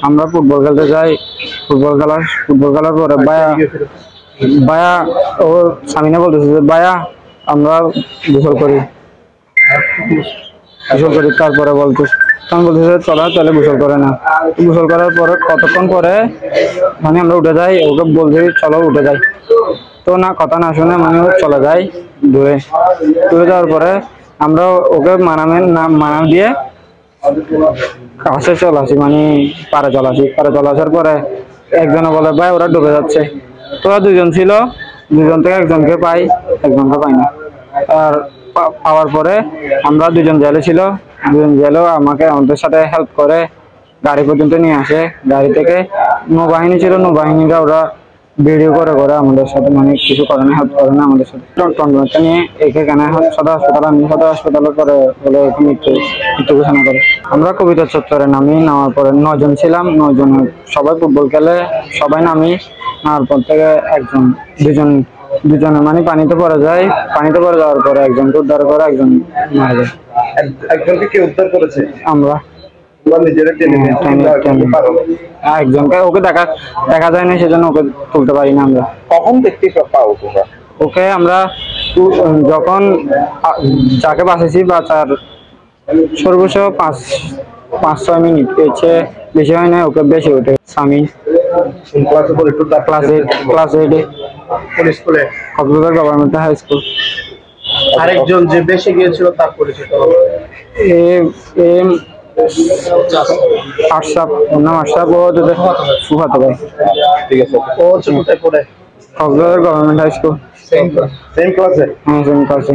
আমরা ফুটবল খেলতে যাই, ফুটবল খেলার পরে ভাইয়া ও সামিনা বলতেছে যে ভাইয়া আমরা গোসল করি, তারপরে বলতেছে চলো তাহলে গোসল করে না। গোসল করার পরে কতক্ষণ পরে মানে আমরা উঠে যাই, ওকে বলছি চলো উঠে যাই, তো না কথা না শুনে মানে চলে যাই দূরে যাওয়ার পরে আমরা ওকে মানা দিয়ে কাছে চলে আসি, মানে পাড়ে চলে আসার পরে একজনে বলে ভাই ওরা ডুবে যাচ্ছে। তোরা দুজন ছিল, দুজন থেকে একজনকে পাই না। আর পাওয়ার পরে আমরা দুজন জেলেও আমাদের সাথে হেল্প করে, গাড়ি পর্যন্ত নিয়ে আসে। গাড়ি থেকে নৌবাহিনী ছিল, নৌবাহিনীরা ওরা ভিডিও করে আমাদের সাথে মানে কিছু করে না, হেল্প করে না আমাদের সাথে। টনটনটা নিয়ে এখানে সদর হাসপাতালের পরে বলে মৃত্যু ঘোষণা করে। আমরা কবিতা চত্বরে নামার পরে 9 জন ছিলাম, 9 জন সবাই ফুটবল খেলে, সবাই নামার পর থেকে দুজনে মানে পানিতে পড়ে যাওয়ার পরে একজনকে উদ্ধার করে, একজন মারা যায়। একজনকে কে উদ্ধার করেছে? আমরা একজনকে, ওকে দেখা যায় না, সেজন্য ওকে তুলতে পারি না। আমরা কখন দেখতে পাও তোমরা ওকে? আমরা যখন যাকে বাঁচাইছি বাঁচার সর্বোচ্চ 5-6 মিনিট, বেশি হয় না, ওকে বেশি ওঠে। স্বামী class 8 Cox's Bazar government high school. আরেকজন যে বেশি গিয়েছিল তার পরিচয় আশরাফ, ফুফাতো ভাই। ঠিক আছে, ও কোথায় পড়ে? Cox's Bazar government high school. Same ক্লাসে? হ্যাঁ, সেম ক্লাসে।